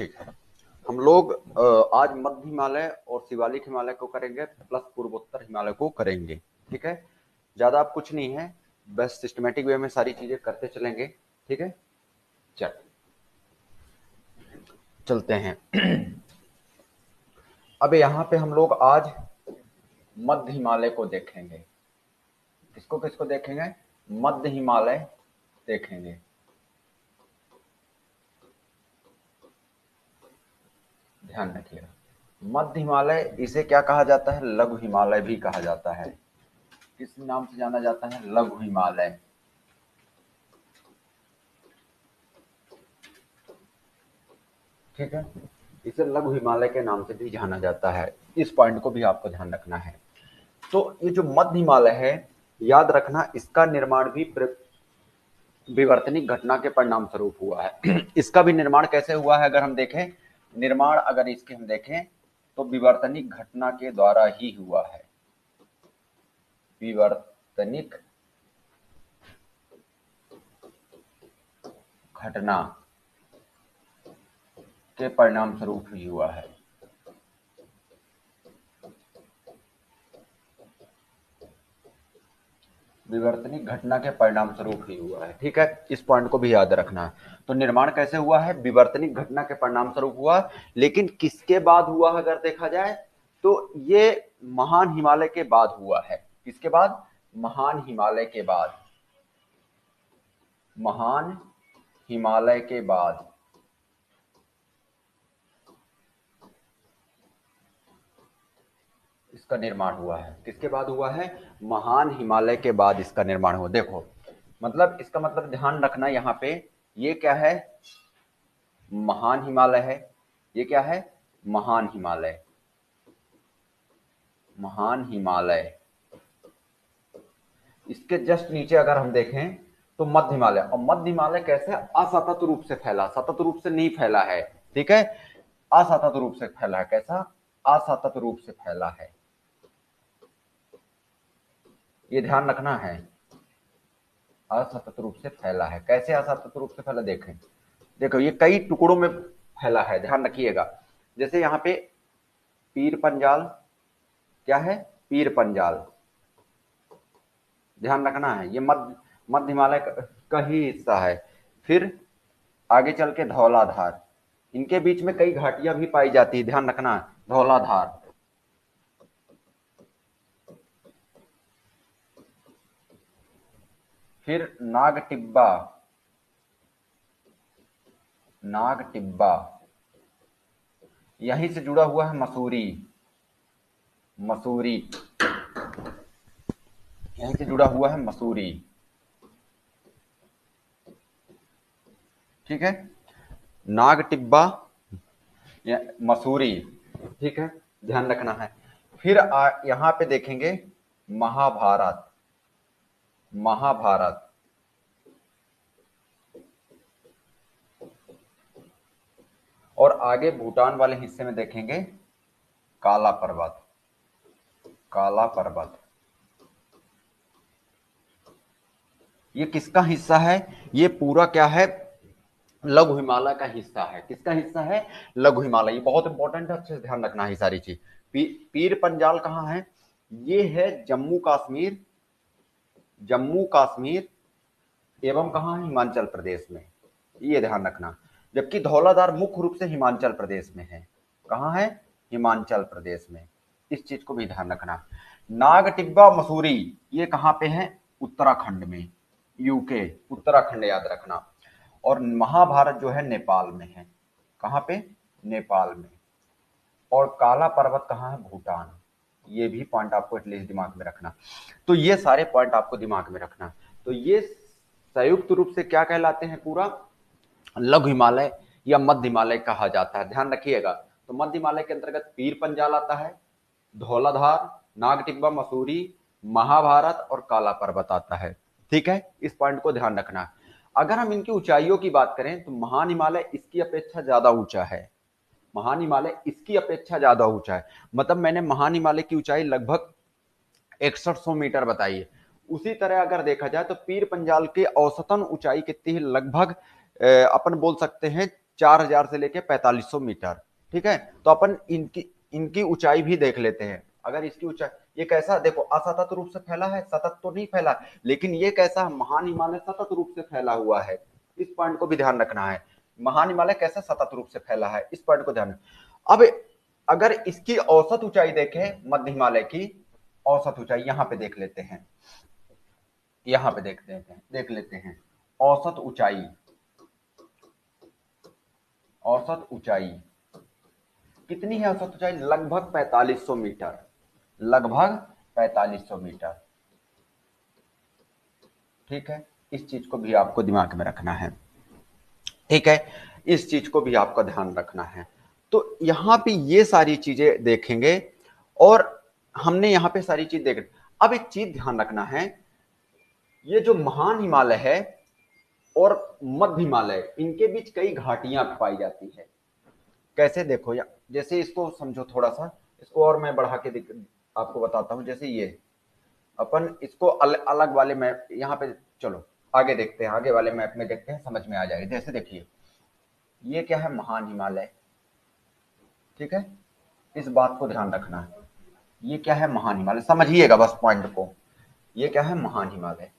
ठीक है। हम लोग आज मध्य हिमालय और शिवालिक हिमालय को करेंगे प्लस पूर्वोत्तर हिमालय को करेंगे। ठीक है, ज्यादा आप कुछ नहीं है, बस सिस्टमेटिक वे में सारी चीजें करते चलेंगे। ठीक है, चलते हैं। अब यहाँ पे हम लोग आज मध्य हिमालय को देखेंगे। किसको किसको देखेंगे? मध्य हिमालय देखेंगे। ध्यान रखिएगा, मध्य हिमालय इसे क्या कहा जाता है? लघु हिमालय भी कहा जाता है। किस नाम से जाना जाता है? लघु हिमालय। ठीक है, इसे लघु हिमालय के नाम से भी जाना जाता है। इस पॉइंट को भी आपको ध्यान रखना है। तो ये जो मध्य हिमालय है, याद रखना, इसका निर्माण भी विवर्तनिक घटना के परिणाम स्वरूप हुआ है। इसका भी निर्माण कैसे हुआ है अगर हम देखें, निर्माण अगर इसके हम देखें तो विवर्तनिक घटना के द्वारा ही हुआ है। विवर्तनिक घटना के परिणाम स्वरूप ही हुआ है। विवर्तनिक घटना के परिणाम स्वरूप ही हुआ है। ठीक है, इस पॉइंट को भी याद रखना है। तो निर्माण कैसे हुआ है? विवर्तनिक घटना के परिणाम स्वरूप हुआ, लेकिन किसके बाद हुआ अगर देखा जाए तो ये महान हिमालय के बाद हुआ है। किसके बाद? महान हिमालय के बाद। महान हिमालय के बाद इसका निर्माण हुआ है। किसके बाद हुआ है? महान हिमालय के बाद इसका निर्माण हुआ। देखो, मतलब इसका मतलब ध्यान रखना, यहाँ पे ये क्या है? महान हिमालय है। ये क्या है? महान हिमालय। महान हिमालय। इसके जस्ट नीचे अगर हम देखें तो मध्य हिमालय। और मध्य हिमालय कैसे? असतत रूप से फैला, सतत रूप से नहीं फैला है। ठीक है, असतत रूप से फैला है। कैसा? असतत रूप से फैला है, ये ध्यान रखना है। असतत रूप से फैला है। कैसे असतत रूप से फैला? देखें, देखो ये कई टुकड़ों में फैला है, ध्यान रखिएगा। जैसे यहाँ पे पीर पंजाल, क्या है? पीर पंजाल, ध्यान रखना है, ये मध्य हिमालय का ही हिस्सा है। फिर आगे चल के धौलाधार, इनके बीच में कई घाटियां भी पाई जाती है, ध्यान रखना। धौलाधार, फिर नागटिब्बा। नागटिब्बा, यहीं से जुड़ा हुआ है मसूरी। मसूरी, यहीं से जुड़ा हुआ है मसूरी। ठीक है, नागटिब्बा, मसूरी। ठीक है, ध्यान रखना है। फिर यहां पे देखेंगे महाभारत। महाभारत, और आगे भूटान वाले हिस्से में देखेंगे काला पर्वत। काला पर्वत, ये किसका हिस्सा है? ये पूरा क्या है? लघु हिमालय का हिस्सा है। किसका हिस्सा है? लघु हिमालय। ये बहुत इंपॉर्टेंट है, अच्छे से ध्यान रखना है सारी चीज। पीर पंजाल कहाँ है? ये है जम्मू कश्मीर। जम्मू कश्मीर एवं कहाँ है? हिमाचल प्रदेश में, ये ध्यान रखना। जबकि धौलाधार मुख्य रूप से हिमाचल प्रदेश में है। कहाँ है? हिमाचल प्रदेश में, इस चीज को भी ध्यान रखना। नागटिब्बा मसूरी, ये कहाँ पे है? उत्तराखंड में, यूके, उत्तराखंड, याद रखना। और महाभारत जो है नेपाल में है। कहाँ पे? नेपाल में। और काला पर्वत कहाँ है? भूटान। ये भी पॉइंट आपको एटलीस्ट दिमाग में रखना। तो ये सारे पॉइंट आपको दिमाग में रखना। तो ये संयुक्त रूप से क्या कहलाते हैं? पूरा लघु हिमालय या मध्य हिमालय कहा जाता है, ध्यान रखिएगा। तो मध्य हिमालय के अंतर्गत पीर पंजाल आता है, धौलाधार, नागटिब्बा मसूरी, महाभारत और काला पर्वत आता है। ठीक है, इस पॉइंट को ध्यान रखना। अगर हम इनकी ऊंचाइयों की बात करें तो महान हिमालय इसकी अपेक्षा ज्यादा ऊंचा है। महान हिमालय इसकी अपेक्षा ज्यादा ऊंचा है। मतलब मैंने महान हिमालय की ऊंचाई लगभग 6100 मीटर बताई है। उसी तरह अगर देखा जाए तो पीर पंजाल की औसतन ऊंचाई कितनी है? लगभग अपन बोल सकते हैं 4000 से लेके 4500 मीटर। ठीक है, तो अपन इनकी इनकी ऊंचाई भी देख लेते हैं। अगर इसकी ऊंचाई, ये कैसा देखो, असतत रूप से फैला है, सतत तो नहीं फैला, लेकिन ये कैसा, महान हिमालय सतत रूप से फैला हुआ है। इस पॉइंट को भी ध्यान रखना है, महान हिमालय कैसा सतत रूप से फैला है, इस पॉइंट को ध्यान। अब अगर इसकी औसत ऊंचाई देखें, मध्य हिमालय की औसत ऊंचाई यहां पे देख लेते हैं, यहां पे देख लेते हैं औसत ऊंचाई। औसत ऊंचाई कितनी है? औसत ऊंचाई लगभग 4500 मीटर, लगभग 4500 मीटर। ठीक है, इस चीज को भी आपको दिमाग में रखना है। ठीक है, इस चीज को भी आपका ध्यान रखना है। तो यहां पे ये सारी चीजें देखेंगे, और हमने यहां पे सारी चीज देख, अब एक चीज ध्यान रखना है, ये जो महान हिमालय है और मध्य हिमालय, इनके बीच कई घाटियां पाई जाती है। कैसे देखो, या जैसे इसको समझो थोड़ा सा, इसको और मैं बढ़ा के आपको बताता हूं। जैसे ये अपन इसको अलग वाले मैप यहाँ पे, चलो आगे देखते हैं, आगे वाले मैप में देखते हैं, समझ में आ जाएगा। जैसे देखिए, ये क्या है? महान हिमालय। ठीक है, इस बात को ध्यान रखना है, ये क्या है? महान हिमालय, समझिएगा बस पॉइंट को। ये क्या है? महान हिमालय।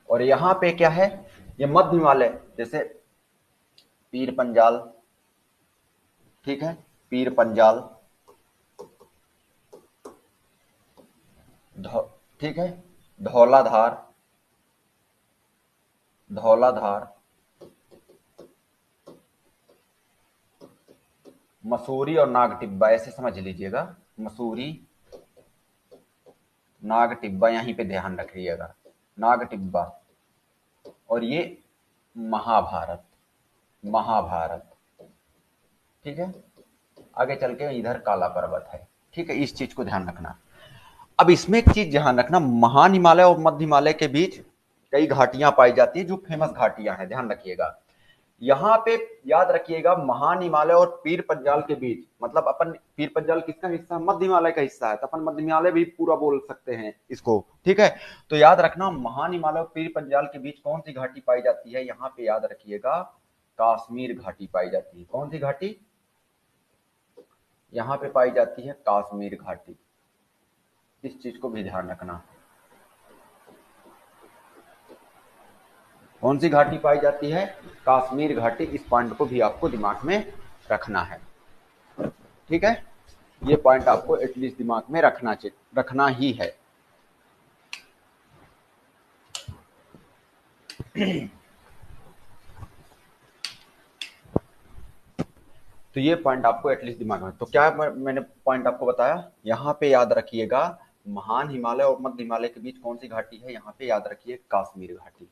और यहां पे क्या है? ये मध्य हिमालय, जैसे पीर पंजाल। ठीक है, पीर पंजाल, ठीक है, धौलाधार, धौलाधार, मसूरी और नागटिब्बा, ऐसे समझ लीजिएगा। मसूरी, नागटिब्बा, यहीं पे ध्यान रखिएगा, नागटिब्बा। और ये महाभारत, महाभारत। ठीक है, आगे चल के इधर काला पर्वत है। ठीक है, इस चीज को ध्यान रखना। अब इसमें एक चीज ध्यान रखना, महान हिमालय और मध्य हिमालय के बीच कई घाटियां पाई जाती है, जो फेमस घाटियां हैं, ध्यान रखिएगा। यहाँ पे याद रखिएगा, महान हिमालय और पीर पंजाल के बीच, मतलब अपन पीर पंजाल किसका हिस्सा है? मध्य हिमालय का हिस्सा है, तो अपन मध्य हिमालय भी पूरा बोल सकते हैं इसको। ठीक है, तो याद रखना, महान हिमालय और पीर पंजाल के बीच कौन सी घाटी पाई जाती है? यहाँ पे याद रखिएगा, काश्मीर घाटी पाई जाती है। कौन सी घाटी? यहाँ पे पाई जाती है काश्मीर घाटी। इस चीज को भी ध्यान रखना, कौन सी घाटी पाई जाती है? काश्मीर घाटी। इस पॉइंट को भी आपको दिमाग में रखना है। ठीक है, ये पॉइंट आपको एटलीस्ट दिमाग में रखना ही है। तो ये पॉइंट आपको एटलीस्ट दिमाग में, तो क्या मैंने पॉइंट आपको बताया, यहाँ पे याद रखिएगा, महान हिमालय और मध्य हिमालय के बीच कौन सी घाटी है? यहाँ पे याद रखिए, काश्मीर घाटी,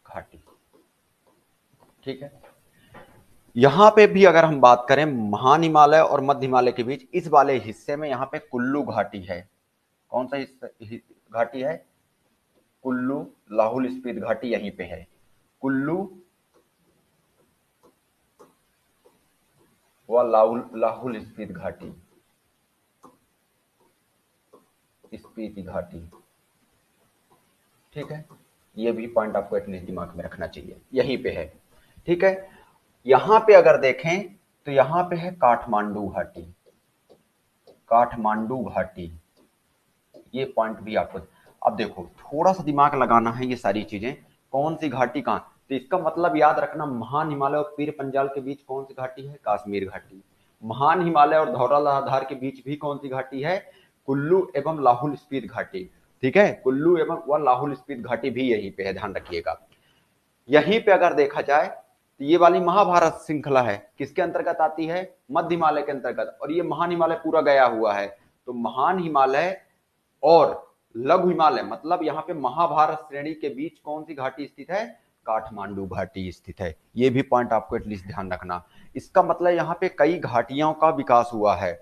घाटी। ठीक है, यहाँ पे भी अगर हम बात करें महान हिमालय और मध्य हिमालय के बीच, इस वाले हिस्से में यहाँ पे कुल्लू घाटी है। कौन सा घाटी है? कुल्लू, लाहौल स्पीति घाटी यहीं पे है। कुल्लू व लाहौल स्पीति घाटी, स्पीति घाटी। ठीक है, ये भी पॉइंट आपको एटलीस्ट दिमाग में रखना चाहिए, यहीं पे है। ठीक है, यहां पे अगर देखें तो यहां पे है काठमांडू घाटी, काठमांडू घाटी। ये पॉइंट भी आपको, अब देखो थोड़ा सा दिमाग लगाना है, ये सारी चीजें कौन सी घाटी कहां, तो इसका मतलब याद रखना, महान हिमालय और पीर पंजाल के बीच कौन सी घाटी है? काश्मीर घाटी। महान हिमालय और धौलाधार के बीच भी कौन सी घाटी है? कुल्लू एवं लाहौल स्पीति घाटी। ठीक है, कुल्लू एवं व लाहौल स्पीति घाटी भी यहीं पे है, ध्यान रखिएगा। यहीं पे अगर देखा जाए तो ये वाली महाभारत श्रृंखला है, किसके अंतर्गत आती है? मध्य हिमालय के अंतर्गत, और ये महान हिमालय पूरा गया हुआ है। तो महान हिमालय और लघु हिमालय, मतलब यहाँ पे महाभारत श्रेणी के बीच कौन सी घाटी स्थित है? काठमांडू घाटी स्थित है। ये भी पॉइंट आपको एटलीस्ट ध्यान रखना। इसका मतलब यहाँ पे कई घाटियों का विकास हुआ है।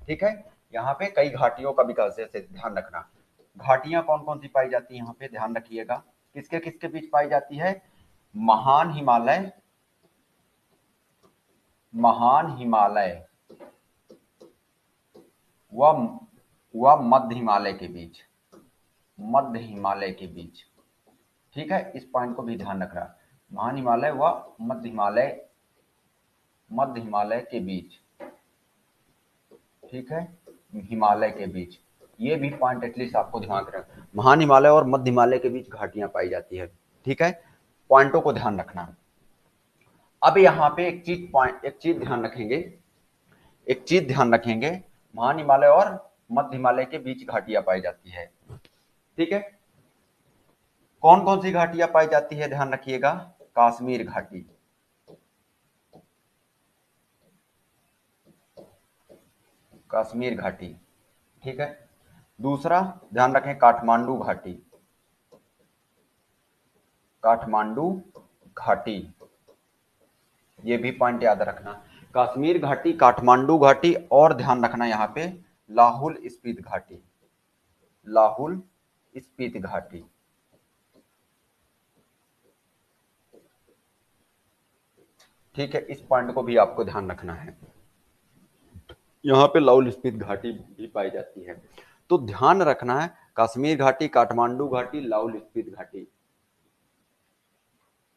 ठीक है, यहाँ पे कई घाटियों का विकास, जैसे ध्यान रखना, घाटियां कौन कौन सी पाई जाती है यहाँ पे, ध्यान रखिएगा, किसके किसके बीच पाई जाती है? महान हिमालय, महान हिमालय व मध्य हिमालय के बीच, मध्य हिमालय के बीच। ठीक है, इस पॉइंट को भी ध्यान रखना, महान हिमालय व मध्य हिमालय के बीच। ठीक है, हिमालय के बीच, ये भी पॉइंट एटलीस्ट आपको ध्यान रखना, महान हिमालय और मध्य हिमालय के बीच घाटियां पाई जाती है। ठीक है, पॉइंटों को ध्यान रखना। अब यहाँ पे एक चीज ध्यान रखेंगे, महान हिमालय और मध्य हिमालय के बीच घाटियां पाई जाती है। ठीक है, कौन कौन सी घाटियां पाई जाती है ध्यान रखिएगा, कश्मीर घाटी, कश्मीर घाटी। ठीक है, दूसरा ध्यान रखें काठमांडू घाटी, काठमांडू घाटी, ये भी पॉइंट याद रखना, कश्मीर घाटी, काठमांडू घाटी, और ध्यान रखना यहाँ पे लाहौल स्पीति घाटी, लाहौल स्पीति घाटी। ठीक है, इस पॉइंट को भी आपको ध्यान रखना है, यहाँ पे लाहौल स्पीति घाटी भी पाई जाती है। तो ध्यान रखना है कश्मीर घाटी, काठमांडू घाटी, लाहौल स्पीति घाटी।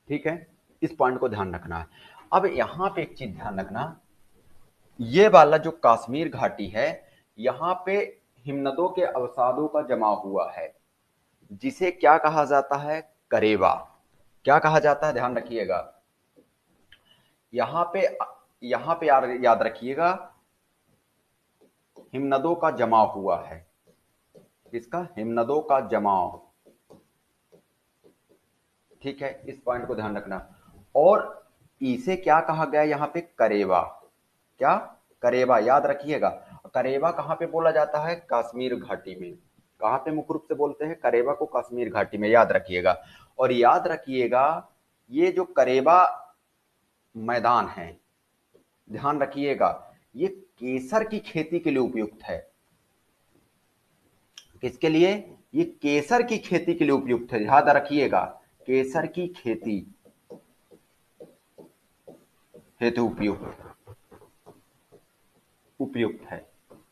ठीक है, इस पॉइंट को ध्यान रखना है। अब यहाँ पे एक चीज ध्यान रखना, ये वाला जो कश्मीर घाटी है, यहाँ पे हिमनदों के अवसादों का जमा हुआ है, जिसे क्या कहा जाता है, करेवा। क्या कहा जाता है ध्यान रखिएगा, यहाँ पे याद रखिएगा, हिमनदों का जमा हुआ है, इसका हिमनदों का जमाव। ठीक है, इस पॉइंट को ध्यान रखना। और इसे क्या कहा गया यहाँ पे, करेवा। क्या, करेवा, याद रखिएगा। करेवा कहाँ पे बोला जाता है, कश्मीर घाटी में। कहाँ पे मुख्य रूप से बोलते हैं करेवा को, कश्मीर घाटी में, याद रखिएगा। और याद रखिएगा, ये जो करेवा मैदान है, ध्यान रखिएगा, ये केसर की खेती के लिए उपयुक्त है। किसके लिए, ये केसर की खेती के लिए उपयुक्त है, याद रखिएगा, केसर की खेती हेतु उपयुक्त है,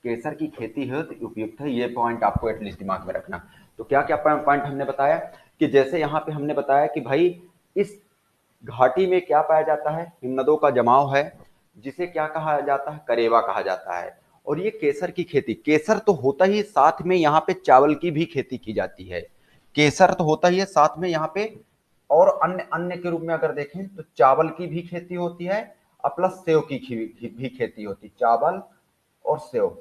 केसर की खेती हेतु उपयुक्त है। ये पॉइंट आपको एटलीस्ट दिमाग में रखना। तो क्या क्या पॉइंट हमने बताया, कि जैसे यहाँ पे हमने बताया कि भाई इस घाटी में क्या पाया जाता है, हिमनदों का जमाव है, जिसे क्या कहा जाता है, करेवा कहा जाता है। और ये केसर की खेती, केसर तो होता ही, साथ में यहाँ पे चावल की भी खेती की जाती है। केसर तो होता ही है, साथ में यहाँ पे और अन्य अन्य के रूप में अगर देखें तो चावल की भी खेती होती है, और प्लस सेव की भी खेती होती है, चावल और सेव,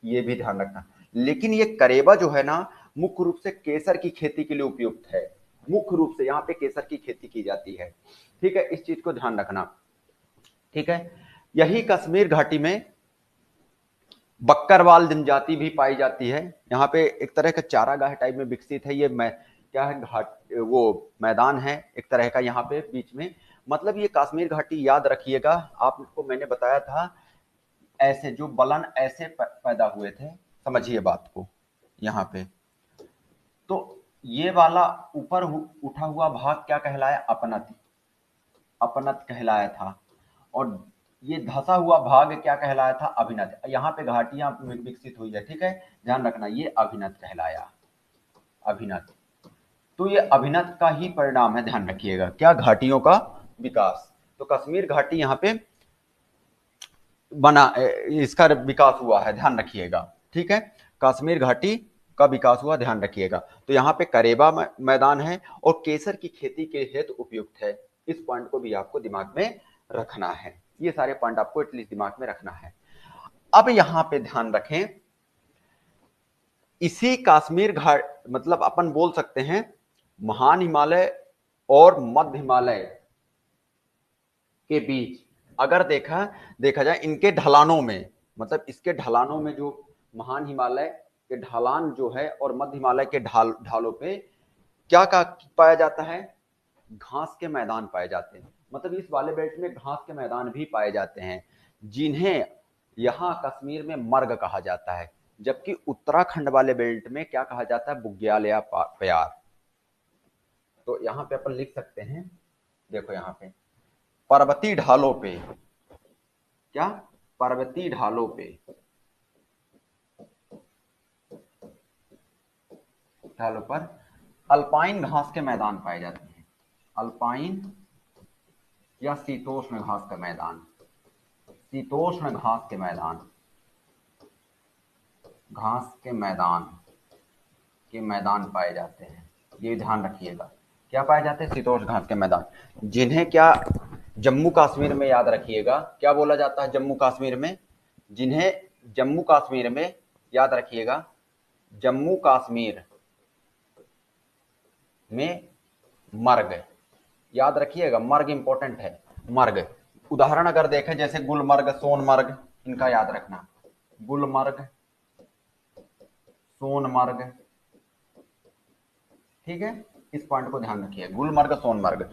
ये भी ध्यान रखना। लेकिन ये करेबा जो है ना, मुख्य रूप से केसर की खेती के लिए उपयुक्त है, मुख्य रूप से यहाँ पे केसर की खेती की जाती है। ठीक है, इस चीज को ध्यान रखना। ठीक है, यही कश्मीर घाटी में बक्करवाल जनजाति भी पाई जाती है। यहाँ पे एक तरह का चारागाह टाइप में विकसित है, ये क्या है, घाट, वो मैदान है एक तरह का यहाँ पे बीच में। मतलब ये कश्मीर घाटी, याद रखिएगा, आपको मैंने बताया था, ऐसे जो बलन ऐसे पैदा हुए थे, समझिए बात को यहाँ पे। तो ये वाला ऊपर उठा हुआ भाग क्या कहलाया, अपनत, अपनत कहलाया था। और ये धसा हुआ भाग क्या कहलाया था, अभिनत। यहाँ पे घाटियां विकसित हुई है, ठीक है, ध्यान रखना, ये अभिनत कहलाया, अभिनत। तो ये अभिनत का ही परिणाम है, ध्यान रखिएगा, क्या, घाटियों का विकास। तो कश्मीर घाटी यहाँ पे बना, इसका विकास हुआ है, ध्यान रखिएगा। ठीक है, कश्मीर घाटी का विकास हुआ, ध्यान रखिएगा। तो यहाँ पे करेबा मैदान है और केसर की खेती के हेतु उपयुक्त है। इस पॉइंट को भी आपको दिमाग में रखना है, ये सारे पॉइंट आपको एटलीस्ट दिमाग में रखना है। अब यहाँ पे ध्यान रखें, इसी कश्मीर घाट, मतलब अपन बोल सकते हैं महान हिमालय और मध्य हिमालय के बीच अगर देखा जाए, इनके ढलानों में, मतलब इसके ढलानों में, जो महान हिमालय के ढलान जो है और मध्य हिमालय के ढालों पे क्या क्या पाया जाता है, घास के मैदान पाए जाते हैं। मतलब इस वाले बेल्ट में घास के मैदान भी पाए जाते हैं, जिन्हें यहाँ कश्मीर में मर्ग कहा जाता है। जबकि उत्तराखंड वाले बेल्ट में क्या कहा जाता है, बुग्याल या प्यार। तो यहाँ पे अपन लिख सकते हैं, देखो यहाँ पे पर्वतीय ढालों पे, क्या, पर्वतीय ढालों पे ढालों पर अल्पाइन घास के मैदान पाए जाते हैं। अल्पाइन या शीतोष्ण घास का मैदान, शीतोष्ण घास के मैदान, घास के मैदान पाए जाते हैं। ये ध्यान रखिएगा, क्या पाए जाते हैं? शीतोष्ण घास के मैदान, जिन्हें क्या जम्मू कश्मीर में, याद रखिएगा क्या बोला जाता है जम्मू कश्मीर में, जिन्हें जम्मू कश्मीर में, याद रखिएगा, जम्मू कश्मीर में मर्ग, याद रखिएगा मर्ग इंपॉर्टेंट है। मर्ग उदाहरण अगर देखें जैसे गुलमर्ग, सोनमर्ग, इनका याद रखना, गुलमर्ग, सोनमर्ग, ठीक है, इस पॉइंट को ध्यान रखिए, गुलमर्ग सोनमर्ग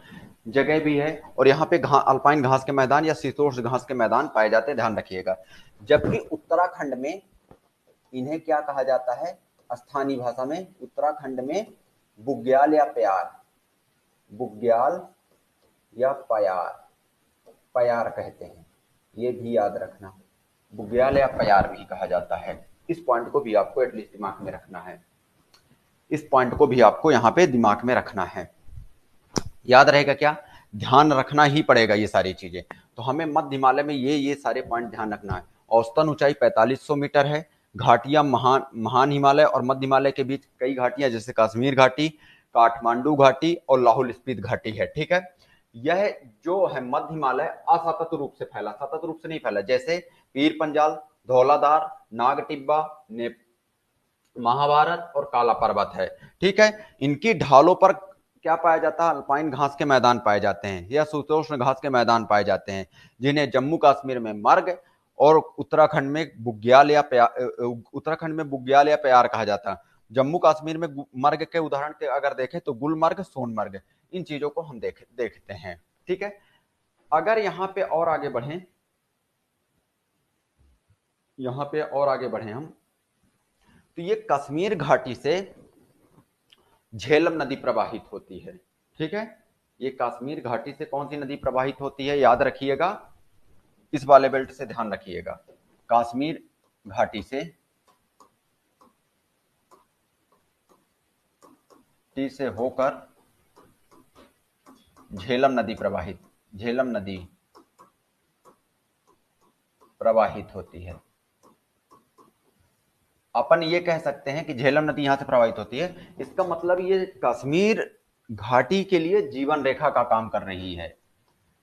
जगह भी है, और यहाँ पे अल्पाइन घास के मैदान या शीतोष्ण घास के मैदान पाए जाते हैं, ध्यान रखिएगा। जबकि उत्तराखंड में इन्हें क्या कहा जाता है स्थानीय भाषा में? उत्तराखंड में बुग्याल या प्यार, बुग्याल या प्यार, प्यार कहते हैं, ये भी याद रखना, बुग्याल या प्यार भी कहा जाता है। इस पॉइंट को भी आपको एटलीस्ट दिमाग में रखना है, इस पॉइंट को भी आपको यहाँ पे दिमाग में रखना है। याद रहेगा क्या? ध्यान रखना ही पड़ेगा ये सारी चीजें। तो हमें मध्य हिमालय में ये सारे पॉइंट ध्यान रखना है। औसतन ऊंचाई 4500 मीटर है। घाटियां महान हिमालय और मध्य हिमालय के बीच कई घाटियां, जैसे कश्मीर घाटी, काठमांडू घाटी और लाहौल स्पीति घाटी है, ठीक है। यह जो है मध्य हिमालय असतत रूप से फैला, सतत रूप से नहीं फैला, जैसे पीर पंजाल, धौलाधार, नाग टिब्बा, महाभारत और काला पर्वत है, ठीक है। इनकी ढालों पर क्या पाया जाता है? अल्पाइन घास के मैदान पाए जाते हैं या शीतोष्ण घास के मैदान पाए जाते हैं, जिन्हें जम्मू कश्मीर में मर्ग और उत्तराखंड में बुग्याल या प्यार कहा जाता है। जम्मू कश्मीर में मर्ग के उदाहरण के अगर देखें तो गुलमर्ग, सोनमर्ग, इन चीजों को हम देखते हैं, ठीक है। अगर यहाँ पे और आगे बढ़े, यहाँ पे और आगे बढ़े हम, तो ये कश्मीर घाटी से झेलम नदी प्रवाहित होती है, ठीक है। ये कश्मीर घाटी से कौन सी नदी प्रवाहित होती है? याद रखिएगा, इस वाले बेल्ट से ध्यान रखिएगा, कश्मीर घाटी से होकर झेलम नदी प्रवाहित होती है। अपन ये कह सकते हैं कि झेलम नदी यहां से प्रवाहित होती है, इसका मतलब ये कश्मीर घाटी के लिए जीवन रेखा का काम कर रही है।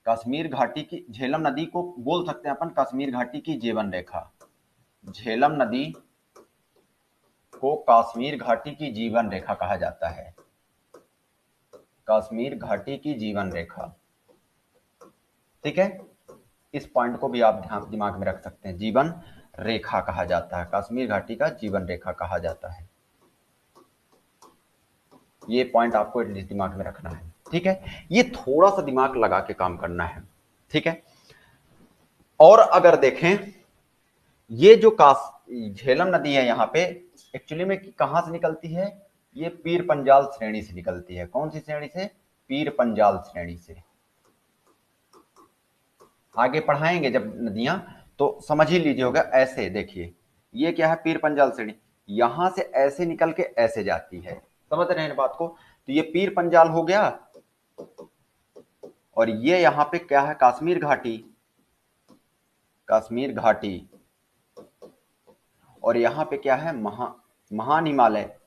कश्मीर घाटी की झेलम नदी को बोल सकते हैं अपन कश्मीर घाटी की जीवन रेखा। झेलम नदी को कश्मीर घाटी की जीवन रेखा कहा जाता है, कश्मीर घाटी की जीवन रेखा, ठीक है। इस पॉइंट को भी आप ध्यान दिमाग में रख सकते हैं, जीवन रेखा कहा जाता है, कश्मीर घाटी का जीवन रेखा कहा जाता है। ये पॉइंट आपको एटलीस्ट दिमाग में रखना है, ठीक है। ये थोड़ा सा दिमाग लगा के काम करना है, ठीक है। और अगर देखें ये जो झेलम नदी है यहाँ पे एक्चुअली में कहां से निकलती है? ये पीर पंजाल श्रेणी से निकलती है। कौन सी श्रेणी से? पीर पंजाल श्रेणी से। आगे पढ़ाएंगे जब नदियां तो समझ ही लीजिए होगा। ऐसे देखिए, ये क्या है? पीर पंजाल श्रेणी, यहां से ऐसे निकल के ऐसे जाती है, समझ रहे हैं बात को? तो ये पीर पंजाल हो गया, और ये यहां पे क्या है? कश्मीर घाटी, कश्मीर घाटी, और यहां पे क्या है? महान हिमालय,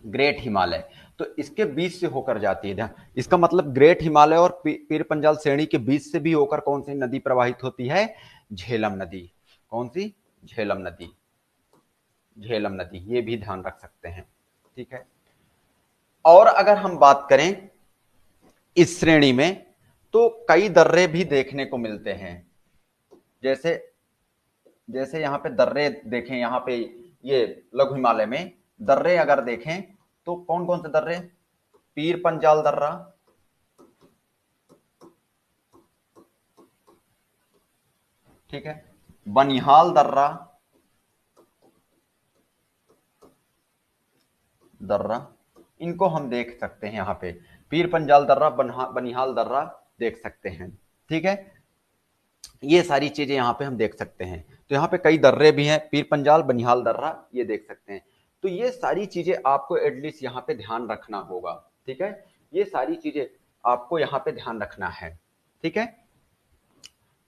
ग्रेट हिमालय। तो इसके बीच से होकर जाती है, ध्यान, इसका मतलब ग्रेट हिमालय और पीर पंजाल श्रेणी के बीच से भी होकर कौन सी नदी प्रवाहित होती है? झेलम नदी। कौन सी? झेलम नदी, झेलम नदी, ये भी ध्यान रख सकते हैं, ठीक है। और अगर हम बात करें इस श्रेणी में तो कई दर्रे भी देखने को मिलते हैं, जैसे जैसे यहाँ पे दर्रे देखें, यहाँ पे ये लघु हिमालय में दर्रे अगर देखें तो कौन कौन से दर्रे? पीर पंजाल दर्रा, ठीक है, बनिहाल दर्रा, इनको हम देख सकते हैं। यहाँ पे पीर पंजाल दर्रा, बनिहाल दर्रा देख सकते हैं, ठीक है। ये सारी चीजें यहाँ पे हम देख सकते हैं। तो यहाँ पे कई दर्रे भी हैं, पीर पंजाल, बनिहाल दर्रा, ये देख सकते हैं। तो ये सारी चीजें आपको एटलीस्ट यहाँ पे ध्यान रखना होगा, ठीक है। ये सारी चीजें आपको यहाँ पे ध्यान रखना है, ठीक है।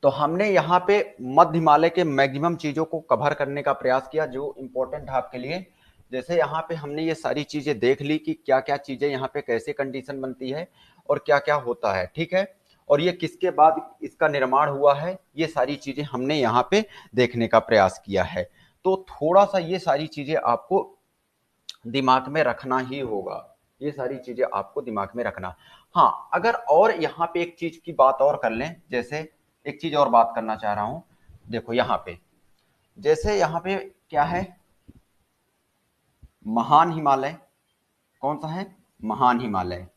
तो हमने यहाँ पे मध्य हिमालय के मैक्सिमम चीजों को कवर करने का प्रयास किया जो इंपॉर्टेंट है आपके लिए। जैसे यहाँ पे हमने ये सारी चीजें देख ली कि क्या क्या चीजें यहाँ पे कैसे कंडीशन बनती है और क्या क्या होता है, ठीक है। और ये किसके बाद इसका निर्माण हुआ है, ये सारी चीजें हमने यहाँ पे देखने का प्रयास किया है। तो थोड़ा सा ये सारी चीजें आपको दिमाग में रखना ही होगा, ये सारी चीजें आपको दिमाग में रखना। हाँ, अगर और यहाँ पे एक चीज की बात और कर लें, जैसे एक चीज और बात करना चाह रहा हूं, देखो यहाँ पे, जैसे यहाँ पे क्या है, महान हिमालय, कौन सा है, महान हिमालय,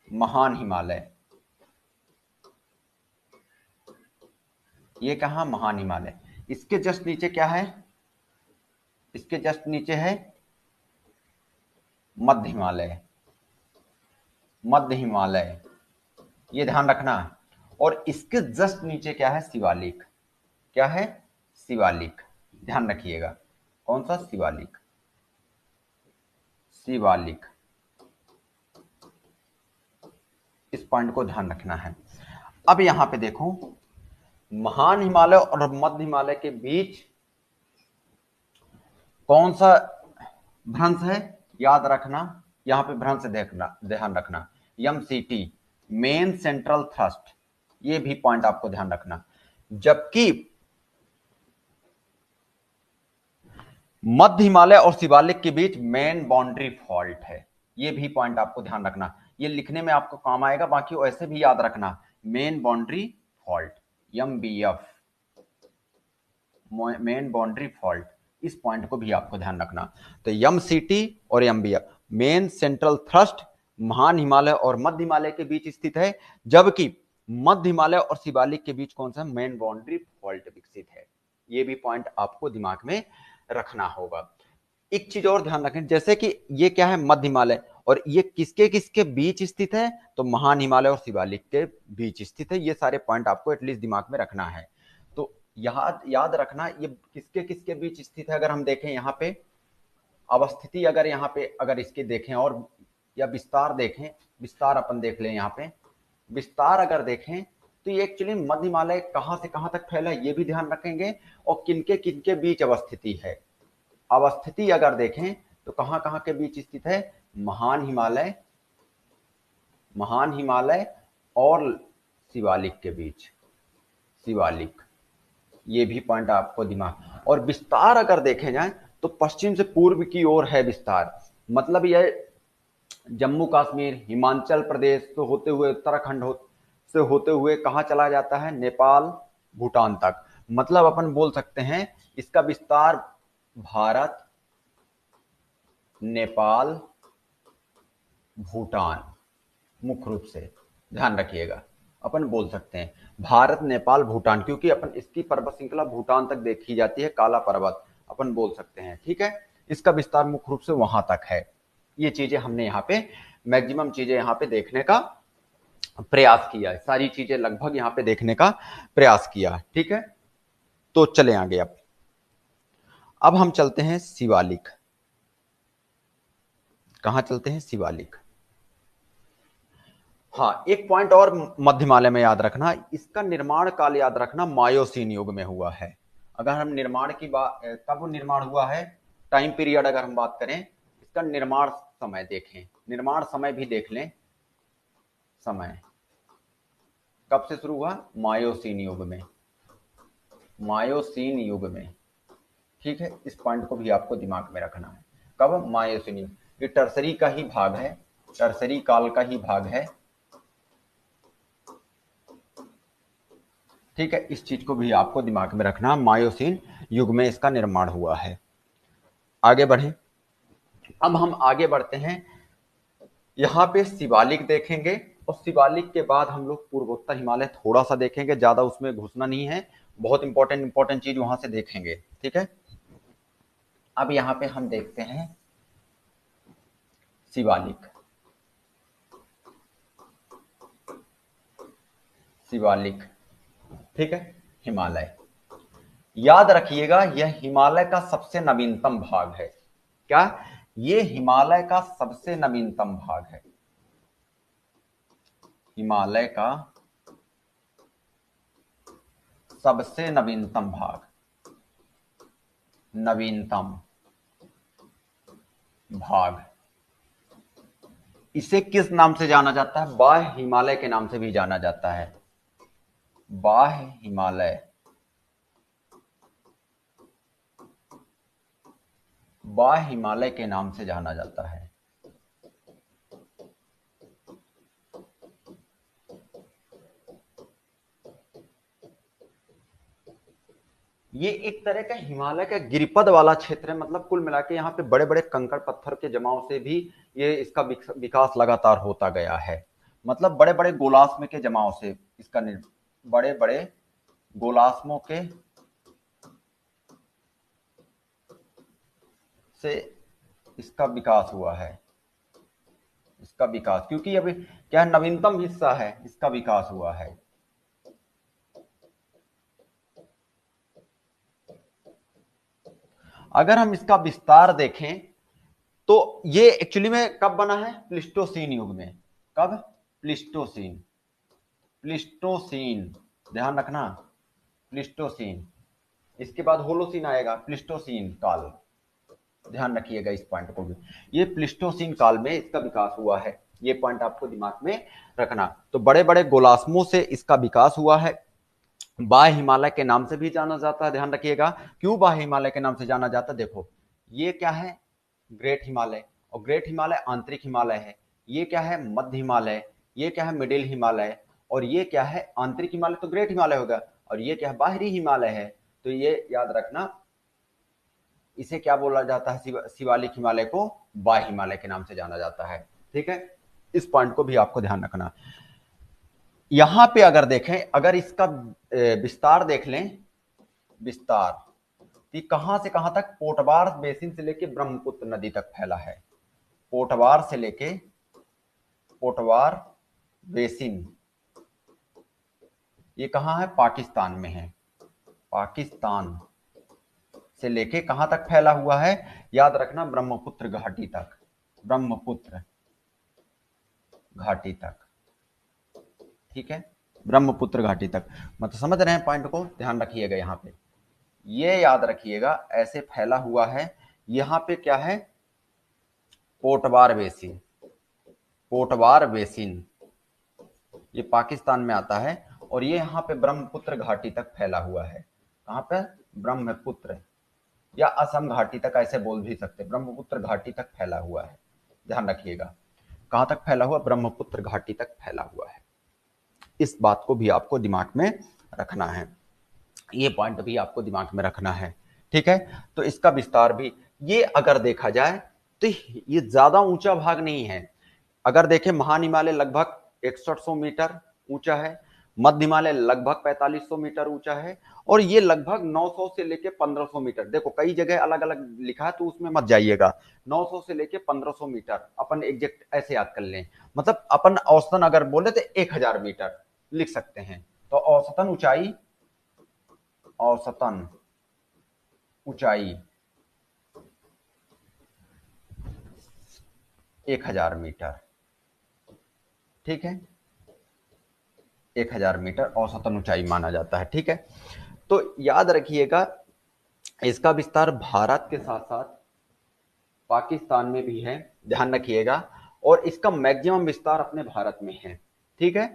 महान हिमालय, ये कहा महान हिमालय। इसके जस्ट नीचे क्या है, इसके जस्ट नीचे है मध्य हिमालय, मध्य हिमालय, ये ध्यान रखना है। और इसके जस्ट नीचे क्या है, शिवालिक, क्या है, शिवालिक, ध्यान रखिएगा, कौन सा, शिवालिक, शिवालिक, इस पॉइंट को ध्यान रखना है। अब यहां पे देखो, महान हिमालय और मध्य हिमालय के बीच कौन सा भ्रंश है, याद रखना, यहां पे भ्रंश देखना, ध्यान रखना, MCT, मेन सेंट्रल थ्रस्ट, ये भी पॉइंट आपको ध्यान रखना। जबकि मध्य हिमालय और शिवालिक के बीच मेन बाउंड्री फॉल्ट है, ये भी पॉइंट आपको ध्यान रखना, ये लिखने में आपको काम आएगा, बाकी ऐसे भी याद रखना, main boundary fault, MBF, main boundary fault, इस पॉइंट को भी आपको ध्यान रखना। तो MCT और MBF, मेन सेंट्रल थ्रस्ट, महान हिमालय और मध्य हिमालय के बीच स्थित है, जबकि मध्य हिमालय और शिवालिक के बीच कौन सा मेन बाउंड्री फॉल्ट विकसित है, ये भी पॉइंट आपको दिमाग में रखना होगा। एक चीज और ध्यान रखें, जैसे कि ये क्या है, मध्य हिमालय, और ये किसके किसके बीच स्थित है, तो महान हिमालय और शिवालिक के बीच स्थित है, ये सारे पॉइंट आपको एटलीस्ट दिमाग में रखना है। तो याद रखना ये किसके किसके बीच स्थित है। अगर हम देखें यहाँ पे अवस्थिति, अगर यहाँ पे अगर इसके देखें और या विस्तार देखें, विस्तार अपन देख लें, यहाँ पे विस्तार अगर देखें तो ये एक्चुअली मध्य हिमालय कहां से कहां तक फैला है ये भी ध्यान रखेंगे, और किनके किनके बीच अवस्थिति है। अवस्थिति अगर देखें तो कहां कहां के बीच स्थित है, महान हिमालय, महान हिमालय और शिवालिक के बीच, शिवालिक, ये भी पॉइंट आपको दिमाग। और विस्तार अगर देखे जाए तो पश्चिम से पूर्व की ओर है विस्तार, मतलब यह जम्मू कश्मीर, हिमाचल प्रदेश से होते हुए उत्तराखंड से होते हुए कहां चला जाता है, नेपाल, भूटान तक। मतलब अपन बोल सकते हैं इसका विस्तार भारत, नेपाल, भूटान, मुख्य रूप से ध्यान रखिएगा, अपन बोल सकते हैं भारत, नेपाल, भूटान, क्योंकि अपन इसकी पर्वत श्रृंखला भूटान तक देखी जाती है, काला पर्वत, अपन बोल सकते हैं, ठीक है। इसका विस्तार मुख्य रूप से वहां तक है। ये चीजें हमने यहाँ पे मैक्सिमम चीजें यहाँ पे देखने का प्रयास किया है, सारी चीजें लगभग यहाँ पे देखने का प्रयास किया है, ठीक है। तो चले आगे, अब हम चलते हैं शिवालिक। कहां चलते हैं, शिवालिक। हाँ, एक पॉइंट और मध्य हिमालय में याद रखना, इसका निर्माण काल याद रखना मायोसीन युग में हुआ है। अगर हम निर्माण की बात, कब निर्माण हुआ है, टाइम पीरियड अगर हम बात करें, इसका निर्माण समय देखें, निर्माण समय भी देख लें, समय कब से शुरू हुआ, मायोसीन युग में, मायोसीन युग में, ठीक है। इस पॉइंट को भी आपको दिमाग में रखना है, कब, मायोसीन युग, ये टर्सरी का ही भाग है, टर्सरी काल का ही भाग है, ठीक है। इस चीज को भी आपको दिमाग में रखना, मायोसीन युग में इसका निर्माण हुआ है। आगे बढ़ें, अब हम आगे बढ़ते हैं, यहाँ पे शिवालिक देखेंगे, और शिवालिक के बाद हम लोग पूर्वोत्तर हिमालय थोड़ा सा देखेंगे, ज्यादा उसमें घुसना नहीं है, बहुत इंपॉर्टेंट चीज वहां से देखेंगे, ठीक है। अब यहाँ पे हम देखते हैं शिवालिक, शिवालिक, ठीक है, हिमालय। याद रखिएगा यह हिमालय का सबसे नवीनतम भाग है, क्या, ये हिमालय का सबसे नवीनतम भाग है। हिमालय का सबसे नवीनतम भाग, नवीनतम भाग। इसे किस नाम से जाना जाता है? बाह्य हिमालय के नाम से भी जाना जाता है। बाह्य हिमालय, बाह्य हिमालय के नाम से जाना जाता है। ये एक तरह का हिमालय का गिरिपद वाला क्षेत्र है, मतलब कुल मिला के यहाँ पे बड़े बड़े कंकड़ पत्थर के जमाव से भी ये इसका विकास लगातार होता गया है। मतलब बड़े बड़े गोलाश्म के जमाव से इसका बड़े बड़े गोलाश्मों के से इसका विकास हुआ है। इसका विकास क्योंकि अभी क्या नवीनतम हिस्सा है, इसका विकास हुआ है। अगर हम इसका विस्तार देखें तो ये एक्चुअली में कब बना है? प्लिस्टोसीन युग में। कब? प्लिस्टोसीन, प्लिस्टोसीन, ध्यान रखना, प्लिस्टोसीन। इसके बाद होलोसीन आएगा, प्लिस्टोसीन काल, ध्यान रखिएगा इस पॉइंट को भी। ये प्लिस्टोसीन काल में इसका विकास हुआ है, ये पॉइंट आपको दिमाग में रखना। तो बड़े बड़े गोलाश्मों से इसका विकास हुआ है। बाह्य हिमालय के नाम से भी जाना जाता है, ध्यान रखिएगा। क्यों बाह्य हिमालय के नाम से जाना जाता है? देखो, ये क्या है? ग्रेट हिमालय, और ग्रेट हिमालय आंतरिक हिमालय है। ये क्या है? मध्य हिमालय। ये क्या है? मिडिल हिमालय। और ये क्या है? आंतरिक हिमालय तो ग्रेट हिमालय होगा, और ये क्या है? बाहरी हिमालय है। तो ये याद रखना, इसे क्या बोला जाता है? शिवालिक हिमालय को बाह्य हिमालय के नाम से जाना जाता है। ठीक है, इस पॉइंट को भी आपको ध्यान रखना। यहां पे अगर देखें, अगर इसका विस्तार देख लें, विस्तार कि कहां से कहां तक? पोटवार बेसिन से लेके ब्रह्मपुत्र नदी तक फैला है। पोटवार से लेके, पोटवार बेसिन, ये कहां है? पाकिस्तान में है। पाकिस्तान से लेके कहां तक फैला हुआ है? याद रखना, ब्रह्मपुत्र घाटी तक, ब्रह्मपुत्र घाटी तक। ठीक है, ब्रह्मपुत्र घाटी तक। मतलब समझ रहे हैं पॉइंट को? ध्यान रखिएगा यहां पे, ये याद रखिएगा, ऐसे फैला हुआ है। यहां पे क्या है? पोटवार बेसिन, पोटवार बेसिन ये पाकिस्तान में आता है, और ये यहाँ पे ब्रह्मपुत्र घाटी तक फैला हुआ है। कहाँ पे? ब्रह्मपुत्र या असम घाटी तक, ऐसे बोल भी सकते, ब्रह्मपुत्र घाटी तक फैला हुआ है। ध्यान रखिएगा, कहाँ तक फैला हुआ? ब्रह्मपुत्र घाटी तक फैला हुआ है। इस बात को भी आपको दिमाग में रखना है, ये पॉइंट भी आपको दिमाग में रखना है। ठीक है, तो इसका विस्तार भी, ये अगर देखा जाए तो ये ज्यादा ऊंचा भाग नहीं है। अगर देखें, महान हिमालय लगभग 6100 मीटर ऊंचा है, मध्य हिमालय लगभग 4500 मीटर ऊंचा है, और ये लगभग 900 से लेके 1500 मीटर। देखो कई जगह अलग अलग लिखा है, तो उसमें मत जाइएगा। 900 से लेके 1500 मीटर अपन एग्जैक्ट ऐसे याद कर लें। मतलब अपन औसतन अगर बोले तो 1000 मीटर लिख सकते हैं। तो औसतन ऊंचाई, औसतन ऊंचाई 1000 मीटर। ठीक है, 1000 मीटर औसतन ऊंचाई माना जाता है। ठीक है, तो याद रखिएगा, इसका विस्तार भारत के साथ साथ पाकिस्तान में भी है, ध्यान रखिएगा, और इसका मैक्सिमम विस्तार अपने भारत में है। ठीक है,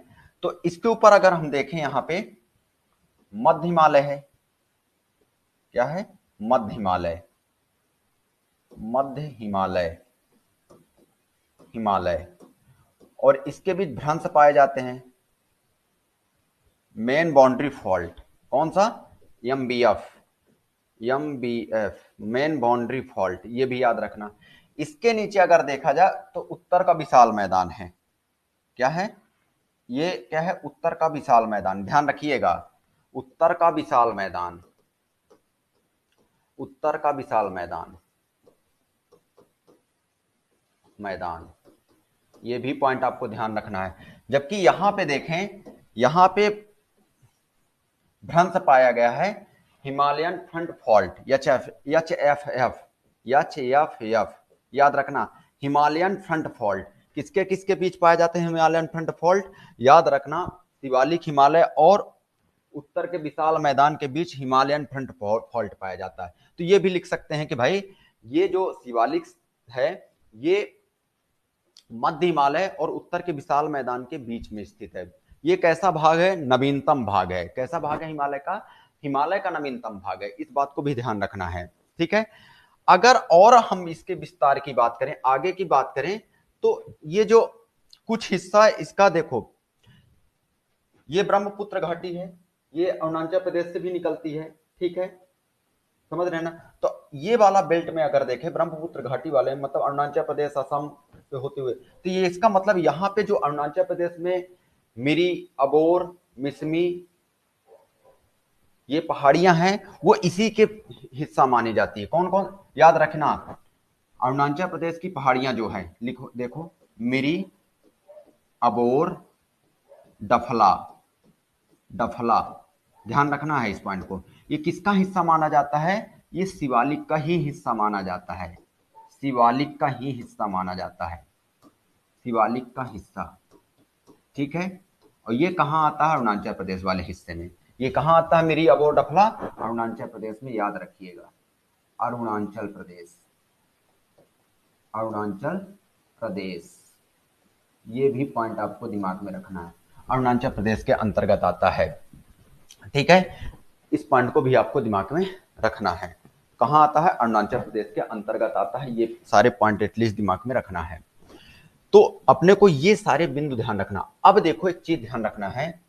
तो इसके ऊपर अगर हम देखें, यहां पे मध्य हिमालय है। क्या है? मध्य हिमालय, मध्य हिमालय, हिमालय, और इसके बीच भ्रंश पाए जाते हैं। मेन बाउंड्री फॉल्ट, कौन सा? MBF, MBF main boundary fault, ये भी याद रखना। इसके नीचे अगर देखा जाए तो उत्तर का विशाल मैदान है। क्या है? ये क्या है? उत्तर का विशाल मैदान, ध्यान रखिएगा, उत्तर का विशाल मैदान, उत्तर का विशाल मैदान, मैदान, ये भी पॉइंट आपको ध्यान रखना है। जबकि यहां पे देखें, यहां पे भ्रंश पाया गया है Himalayan front fault, H F F, H F F, याद रखना। हिमालयन फ्रंट फॉल्ट किसके किसके बीच पाए जाते हैं? हिमालयन फ्रंट फॉल्ट, याद रखना, शिवालिक हिमालय और उत्तर के विशाल मैदान के बीच हिमालयन फ्रंट फॉल्ट पाया जाता है। तो ये भी लिख सकते हैं कि भाई ये जो शिवालिक है ये मध्य हिमालय और उत्तर के विशाल मैदान के बीच में स्थित है। ये कैसा भाग है? नवीनतम भाग है। कैसा भाग है हिमालय का? हिमालय का नवीनतम भाग है। इस बात को भी ध्यान रखना है, ठीक है। अगर और हम इसके विस्तार की बात करें, आगे की बात करें, तो ये जो कुछ हिस्सा है इसका देखो, ये ब्रह्मपुत्र घाटी है, ये अरुणाचल प्रदेश से भी निकलती है, ठीक है, समझ रहे हैं ना। तो ये वाला बेल्ट में अगर देखें ब्रह्मपुत्र घाटी वाले, मतलब अरुणाचल प्रदेश असम पे होते हुए, तो ये इसका मतलब यहाँ पे जो अरुणाचल प्रदेश में मिरी, अबोर, मिसमी ये पहाड़ियां हैं वो इसी के हिस्सा मानी जाती है। कौन कौन? याद रखना, अरुणाचल प्रदेश की पहाड़ियां जो है लिखो, देखो, मिरी, अबोर, डफला, डफला, ध्यान रखना है इस पॉइंट को। ये किसका हिस्सा माना जाता है? ये शिवालिक का ही हिस्सा माना जाता है। शिवालिक का ही हिस्सा माना जाता है, शिवालिक का हिस्सा, ठीक है। और ये कहाँ आता है? अरुणाचल प्रदेश वाले हिस्से में। ये कहाँ आता है? मेरी अबोर डफला अरुणाचल प्रदेश में, याद रखिएगा, अरुणाचल प्रदेश, अरुणाचल प्रदेश, ये भी पॉइंट आपको दिमाग में रखना है, अरुणाचल प्रदेश के अंतर्गत आता है, ठीक है। इस पॉइंट को भी आपको दिमाग में रखना है। कहाँ आता है? अरुणाचल प्रदेश के अंतर्गत आता है। ये सारे पॉइंट एटलीस्ट दिमाग में रखना है। तो अपने को ये सारे बिंदु ध्यान रखना। अब देखो एक चीज ध्यान रखना है,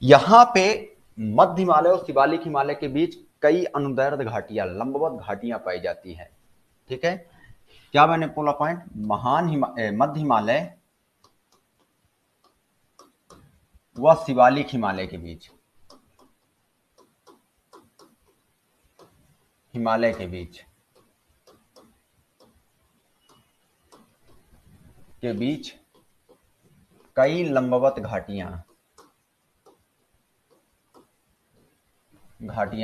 यहां पे मध्य हिमालय और शिवालिक हिमालय के बीच कई अनुदैर्ध्य घाटियां, लंबवत घाटियां पाई जाती है, ठीक है। क्या मैंने बोला पॉइंट? मध्य हिमालय व शिवालिक हिमालय के बीच, हिमालय के बीच कई लंबवत घाटियां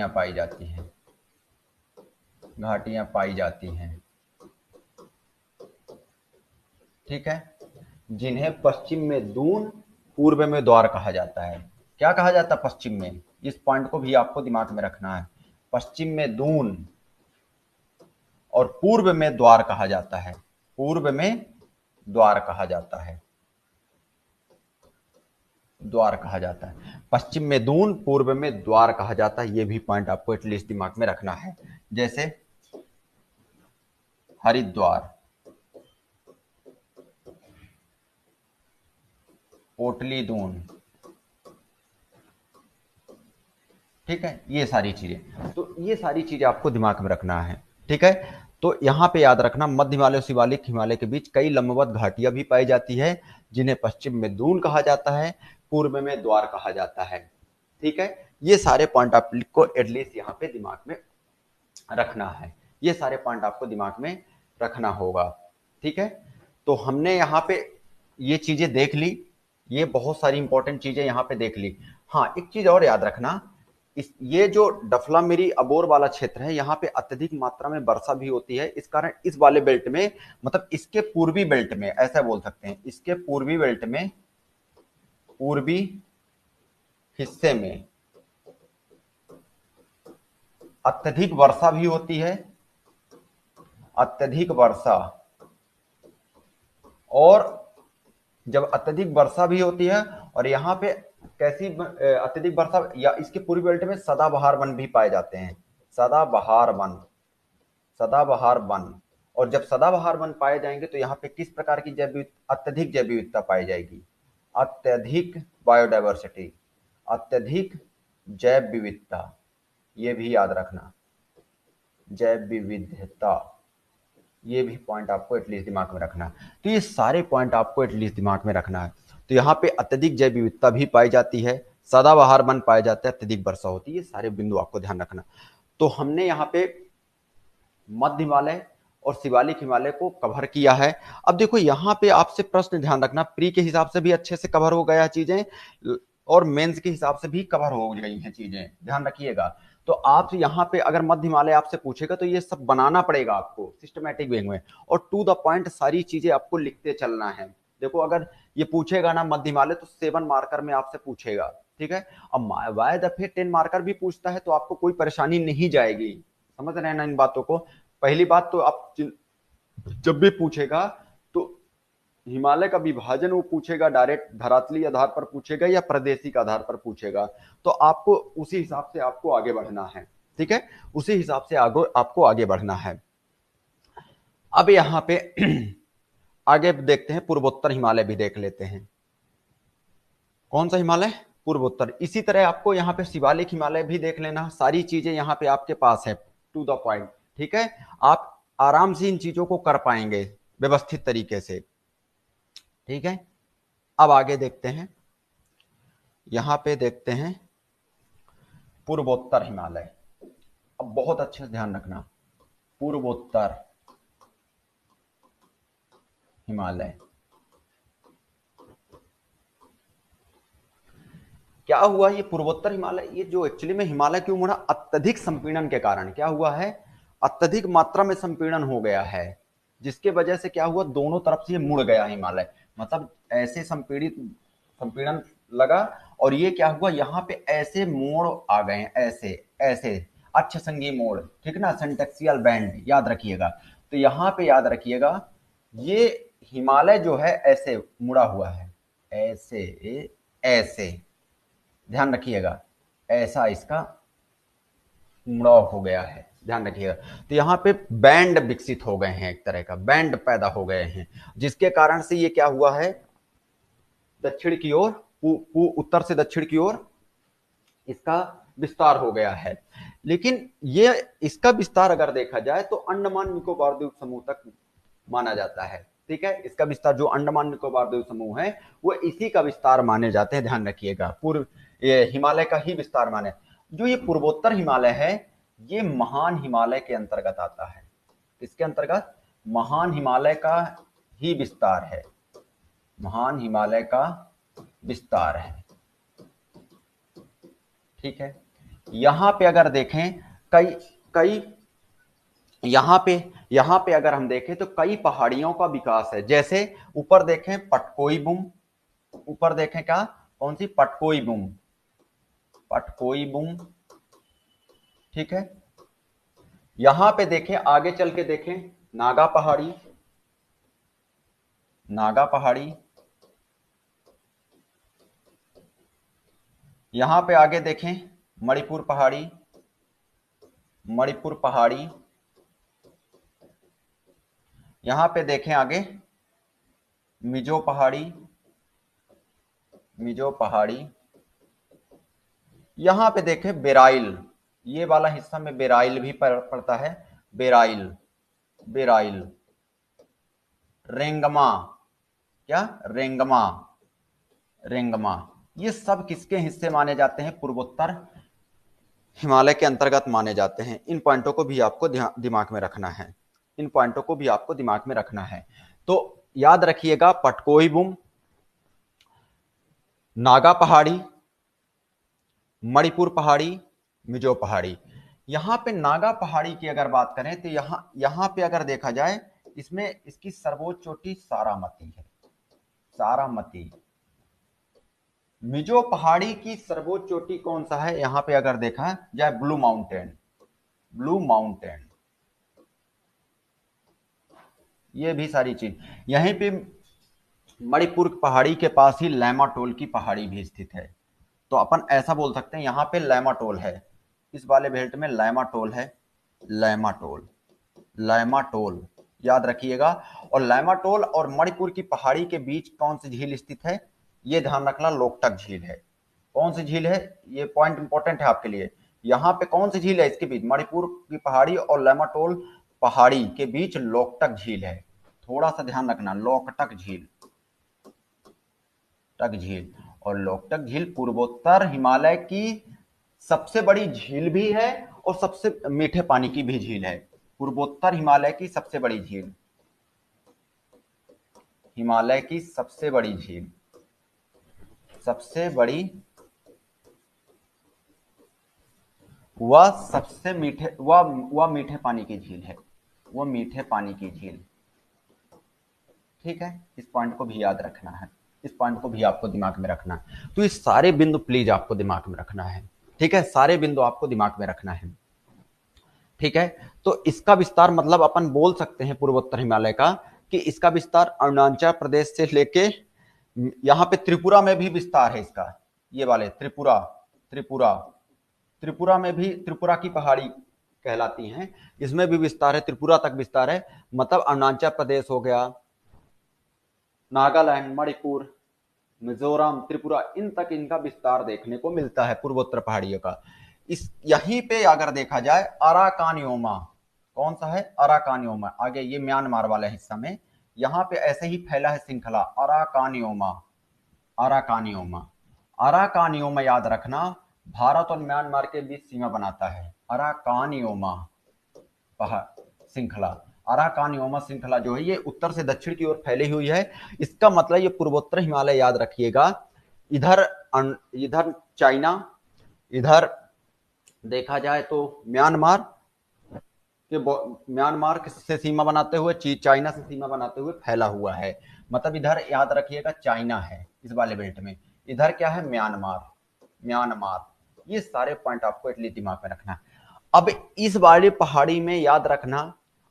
पाई जाती हैं, घाटियां पाई जाती हैं, ठीक है, जिन्हें पश्चिम में दून, पूर्व में द्वार कहा जाता है। क्या कहा जाता है पश्चिम में? इस पॉइंट को भी आपको दिमाग में रखना है। पश्चिम में दून और पूर्व में द्वार कहा जाता है, पूर्व में द्वार कहा जाता है, द्वार कहा जाता है। पश्चिम में दून, पूर्व में द्वार कहा जाता है। ये भी पॉइंट आपको एटलीस्ट दिमाग में रखना है। जैसे हरिद्वार, पोटली दून, ठीक है, ये सारी चीजें, तो ये सारी चीजें आपको दिमाग में रखना है, ठीक है। तो यहां पे याद रखना, मध्य हिमालय और शिवालिक हिमालय के बीच कई लंबवत घाटियां भी पाई जाती है, जिन्हें पश्चिम में दून कहा जाता है, पूर्व में द्वार कहा जाता है, ठीक है। ये सारे पॉइंट आपको एटलीस्ट यहाँ पे दिमाग में रखना है, ये सारे पॉइंट आपको दिमाग में रखना होगा, ठीक है। तो हमने यहाँ पे ये चीजें देख ली, ये बहुत सारी इंपॉर्टेंट चीजें यहाँ पे देख ली। हाँ, एक चीज और याद रखना, ये जो डफला मेरी अबोर वाला क्षेत्र है, यहाँ पे अत्यधिक मात्रा में वर्षा भी होती है। इस कारण इस वाले बेल्ट में, मतलब इसके पूर्वी बेल्ट में, ऐसा बोल सकते हैं, इसके पूर्वी बेल्ट में, पूर्वी हिस्से में अत्यधिक वर्षा भी होती है, अत्यधिक वर्षा, और जब अत्यधिक वर्षा भी होती है, और यहाँ पे कैसी अत्यधिक वर्षा, या इसके पूर्वी बेल्ट में सदाबहार वन भी पाए जाते हैं, सदाबहार वन, सदाबहार वन। और जब सदाबहार वन पाए जाएंगे तो यहाँ पे किस प्रकार की अत्यधिक जैव विविधता पाई जाएगी? अत्यधिक बायोडाइवर्सिटी, अत्यधिक जैव विविधता, ये भी याद रखना, जैव विविधता, ये भी पॉइंट आपको एटलीस्ट दिमाग में रखना है। तो ये सारे पॉइंट आपको एटलीस्ट दिमाग में रखना है। तो यहाँ पे अत्यधिक जैव विविधता भी पाई जाती है, सदाबहार वन पाए जाते हैं, अत्यधिक वर्षा होती है, ये सारे बिंदु आपको ध्यान रखना। तो हमने यहाँ पे मध्य हिमालय और शिवालिक हिमालय को कवर किया है। अब देखो यहाँ पे आपसे प्रश्न ध्यान रखना, प्री के हिसाब से भी अच्छे से कवर हो गया चीजें, और मेंस के हिसाब से भी कवर हो गई हैं चीजें, ध्यान रखिएगा। तो आप यहाँ पे अगर मध्य हिमालय आपसे पूछेगा तो ये सब बनाना पड़ेगा आपको सिस्टमेटिक वे में, और टू द पॉइंट सारी चीजें आपको लिखते चलना है। देखो अगर ये पूछेगा ना मध्य हिमालय तो 7 मार्कर में आपसे पूछेगा, ठीक है। अब वाय दफे 10 मार्कर भी पूछता है तो आपको कोई परेशानी नहीं जाएगी, समझ रहे हैं ना इन बातों को। पहली बात तो आप जब भी पूछेगा तो हिमालय का विभाजन वो पूछेगा, डायरेक्ट धरातलीय आधार पर पूछेगा या प्रादेशिक आधार पर पूछेगा, तो आपको उसी हिसाब से आपको आगे बढ़ना है, ठीक है, उसी हिसाब से आपको आगे बढ़ना है। अब यहां पे आगे देखते हैं, पूर्वोत्तर हिमालय भी देख लेते हैं। कौन सा हिमालय? पूर्वोत्तर। इसी तरह आपको यहाँ पे शिवालिक हिमालय भी देख लेना, सारी चीजें यहाँ पे आपके पास है टू द पॉइंट, ठीक है। आप आराम से इन चीजों को कर पाएंगे व्यवस्थित तरीके से, ठीक है। अब आगे देखते हैं, यहां पे देखते हैं पूर्वोत्तर हिमालय। अब बहुत अच्छे से ध्यान रखना, पूर्वोत्तर हिमालय क्या हुआ, ये पूर्वोत्तर हिमालय, ये जो एक्चुअली में हिमालय क्यों मुड़ा, अत्यधिक संपीड़न के कारण क्या हुआ है, अत्यधिक मात्रा में संपीड़न हो गया है, जिसके वजह से क्या हुआ, दोनों तरफ से ये मुड़ गया हिमालय, मतलब ऐसे संपीड़न लगा, और ये क्या हुआ, यहाँ पे ऐसे मोड़ आ गए, ऐसे ऐसे अक्ष संघीय मोड़, ठीक ना, सेंटेक्सियल बैंड याद रखिएगा। तो यहाँ पे याद रखिएगा, ये हिमालय जो है ऐसे मुड़ा हुआ है, ऐसे ऐसे, ध्यान रखिएगा, ऐसा इसका मुड़ाव हो गया है, ध्यान रखिएगा। तो यहाँ पे बैंड विकसित हो गए हैं, एक तरह का बैंड पैदा हो गए हैं, जिसके कारण से ये क्या हुआ है, दक्षिण की ओर, उत्तर से दक्षिण की ओर इसका विस्तार हो गया है। लेकिन ये इसका विस्तार अगर देखा जाए तो अंडमान निकोबार द्वीप समूह तक माना जाता है, ठीक है। इसका विस्तार जो अंडमान निकोबार द्वीप समूह है वो इसी का विस्तार माने जाते हैं, ध्यान रखिएगा, पूर्व ये हिमालय का ही विस्तार माने। जो ये पूर्वोत्तर हिमालय है ये महान हिमालय के अंतर्गत आता है, इसके अंतर्गत महान हिमालय का ही विस्तार है, महान हिमालय का विस्तार है, ठीक है। यहां पे अगर देखें कई कई यहां पे अगर हम देखें तो कई पहाड़ियों का विकास है, जैसे ऊपर देखें पटकोई बुम, ऊपर देखें क्या, कौन सी, पटकोई बुम, पटकोई बुम, ठीक है। यहां पे देखें, आगे चल के देखें नागा पहाड़ी, नागा पहाड़ी, यहां पे आगे देखें मणिपुर पहाड़ी, मणिपुर पहाड़ी, यहां पे देखें आगे मिजो पहाड़ी, मिजो पहाड़ी, यहां पे देखें बेराइल, ये वाला हिस्सा में बेराइल भी पड़ता है, बेराइल, बेराइल, रेंगमा, क्या, रेंगमा, रेंगमा, ये सब किसके हिस्से माने जाते हैं, पूर्वोत्तर हिमालय के अंतर्गत माने जाते हैं। इन पॉइंटों को भी आपको दिमाग में रखना है, इन पॉइंटों को भी आपको दिमाग में रखना है। तो याद रखिएगा, पटकोई बुम, नागा पहाड़ी, मणिपुर पहाड़ी, मिजो पहाड़ी। यहां पे नागा पहाड़ी की अगर बात करें तो यहां पे अगर देखा जाए, इसमें इसकी सर्वोच्च चोटी सारामती है, सारामती। मिजो पहाड़ी की सर्वोच्च चोटी कौन सा है, यहां पे अगर देखा जाए ब्लू माउंटेन, ब्लू माउंटेन, ये भी सारी चीज। यहीं पे मणिपुर पहाड़ी के पास ही लैमाटोल की पहाड़ी भी स्थित है, तो अपन ऐसा बोल सकते हैं यहाँ पे लैमाटोल है, इस वाले बेल्ट में लैमाटोल है, लैमाटोल, लैमाटोल याद रखिएगा। और लैमाटोल और मणिपुर की पहाड़ी के बीच कौन सी झील स्थित है, ये ध्यान रखना, लोकटक झील है। कौन सी झील है, ये पॉइंट इंपॉर्टेंट है आपके लिए, यहाँ पे कौन सी झील है, इसके बीच मणिपुर की पहाड़ी और लैमाटोल पहाड़ी के बीच लोकटक झील है, थोड़ा सा ध्यान रखना, लोकटक झील, टक झील। और लोकटक झील पूर्वोत्तर हिमालय की सबसे बड़ी झील भी है और सबसे मीठे पानी की भी झील है, पूर्वोत्तर हिमालय की सबसे बड़ी झील, हिमालय की सबसे बड़ी झील, सबसे बड़ी वह सबसे मीठे वह मीठे पानी की झील है, वह मीठे पानी की झील। ठीक है, इस पॉइंट को भी याद रखना है, इस पॉइंट को भी आपको दिमाग में रखना है। तो ये सारे बिंदु प्लीज आपको दिमाग में रखना है। ठीक है, सारे बिंदु आपको दिमाग में रखना है। ठीक है, तो इसका विस्तार मतलब अपन बोल सकते हैं पूर्वोत्तर हिमालय का कि इसका विस्तार अरुणाचल प्रदेश से लेके यहां पे त्रिपुरा में भी विस्तार है इसका। ये वाले त्रिपुरा, त्रिपुरा त्रिपुरा में भी, त्रिपुरा की पहाड़ी कहलाती हैं, इसमें भी विस्तार है, त्रिपुरा तक विस्तार है। मतलब अरुणाचल प्रदेश हो गया, नागालैंड, मणिपुर, मिजोरम, त्रिपुरा, इन तक इनका विस्तार देखने को मिलता है पूर्वोत्तर पहाड़ियों का। इस यहीं पे अगर देखा जाए अराकानियोमा, कौन सा है अराकानियोमा, आगे ये म्यांमार वाले हिस्सा में यहां पे ऐसे ही फैला है श्रृंखला अराकानियोमा। अराकानियोमा, अराकानियोमा याद रखना, भारत और म्यांमार के बीच सीमा बनाता है अराकानियोमा श्रृंखला। अराकानियोमा श्रृंखला जो है ये उत्तर से दक्षिण की ओर फैली हुई है। इसका मतलब ये पूर्वोत्तर हिमालय याद रखिएगा। इधर इधर चाइना, इधर देखा जाए तो म्यांमार म्यांमार से सीमा बनाते हुए चाइना से सीमा बनाते हुए फैला हुआ है। मतलब इधर याद रखिएगा चाइना है इस वाले बेल्ट में, इधर क्या है म्यांमार, म्यांमार। ये सारे पॉइंट आपको एटलीस्ट दिमाग में रखना है। अब इस वाली पहाड़ी में याद रखना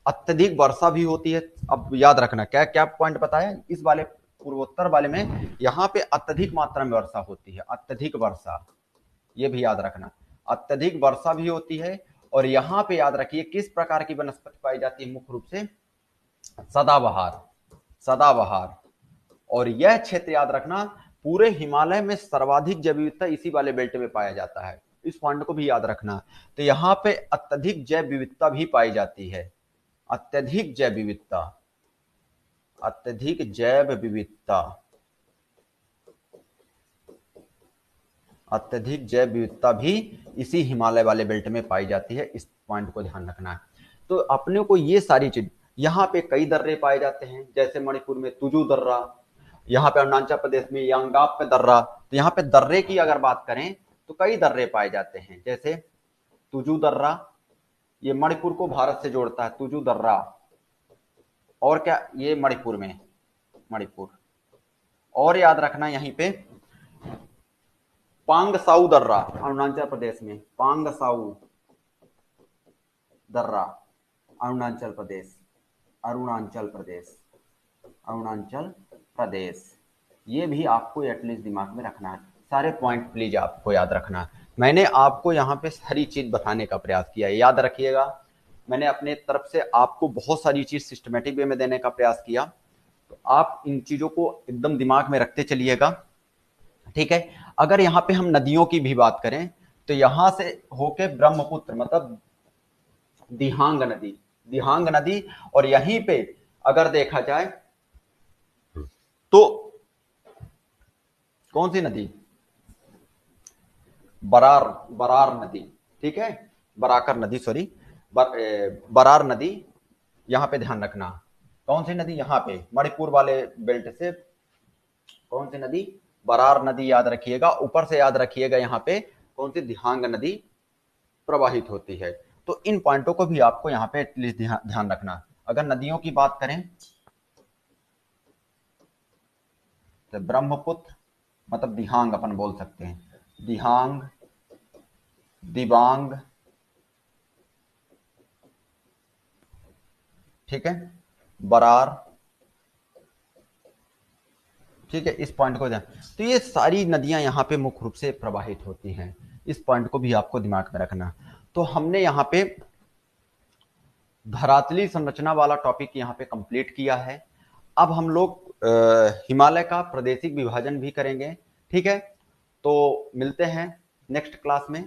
अत्यधिक वर्षा भी होती है। अब याद रखना क्या क्या पॉइंट बताया, इस वाले पूर्वोत्तर वाले में यहाँ पे अत्यधिक मात्रा में वर्षा होती है, अत्यधिक वर्षा, ये भी याद रखना, अत्यधिक वर्षा भी होती है। और यहाँ पे याद रखिए किस प्रकार की वनस्पति पाई जाती है, मुख्य रूप से सदाबहार, सदाबहार। और यह क्षेत्र याद रखना पूरे हिमालय में सर्वाधिक जैव विविधता इसी वाले बेल्ट में पाया जाता है, इस पॉइंट को भी याद रखना। तो यहाँ पे अत्यधिक जैव विविधता भी पाई जाती है, अत्यधिक जैव विविधता, अत्यधिक जैव विविधता, अत्यधिक जैव विविधता भी इसी हिमालय वाले बेल्ट में पाई जाती है, इस पॉइंट को ध्यान रखना है। तो अपने को ये सारी चीज, यहाँ पे कई दर्रे पाए जाते हैं, जैसे मणिपुर में तुजू दर्रा, यहाँ पे अरुणाचल प्रदेश में यांगाप पे दर्रा। तो यहाँ पे दर्रे की अगर बात करें तो कई दर्रे पाए जाते हैं, जैसे तुजू दर्रा, ये मणिपुर को भारत से जोड़ता है तुजू दर्रा। और क्या, ये मणिपुर में, मणिपुर। और याद रखना यहीं पे पांगसाऊ दर्रा अरुणाचल प्रदेश में, पांगसाऊ दर्रा अरुणाचल प्रदेश, अरुणाचल प्रदेश, अरुणाचल प्रदेश। ये भी आपको एटलीस्ट दिमाग में रखना है, सारे पॉइंट प्लीज आपको याद रखना है। मैंने आपको यहाँ पे सारी चीज बताने का प्रयास किया है, याद रखिएगा। मैंने अपने तरफ से आपको बहुत सारी चीज सिस्टमेटिक वे में देने का प्रयास किया, तो आप इन चीजों को एकदम दिमाग में रखते चलिएगा। ठीक है, अगर यहाँ पे हम नदियों की भी बात करें तो यहां से होके ब्रह्मपुत्र मतलब दिहांग नदी, दिहांग नदी। और यहीं पे अगर देखा जाए तो कौन सी नदी, बरार, बरार नदी। ठीक है, बराकर नदी, सॉरी, बरार नदी। यहां पे ध्यान रखना कौन सी नदी, यहाँ पे मणिपुर वाले बेल्ट से कौन सी नदी, बरार नदी याद रखिएगा। ऊपर से याद रखिएगा यहाँ पे कौन सी, दिहांग नदी प्रवाहित होती है। तो इन पॉइंटों को भी आपको यहाँ पे एटलीस्ट ध्यान रखना। अगर नदियों की बात करें तो ब्रह्मपुत्र मतलब दिहांग अपन बोल सकते हैं, दिहांग, दिबांग। ठीक है, बरार। ठीक है, इस पॉइंट को ध्यान। तो ये सारी नदियां यहाँ पे मुख्य रूप से प्रवाहित होती हैं, इस पॉइंट को भी आपको दिमाग में रखना। तो हमने यहाँ पे धरातली संरचना वाला टॉपिक यहाँ पे कंप्लीट किया है। अब हम लोग हिमालय का प्रादेशिक विभाजन भी करेंगे। ठीक है, तो मिलते हैं नेक्स्ट क्लास में।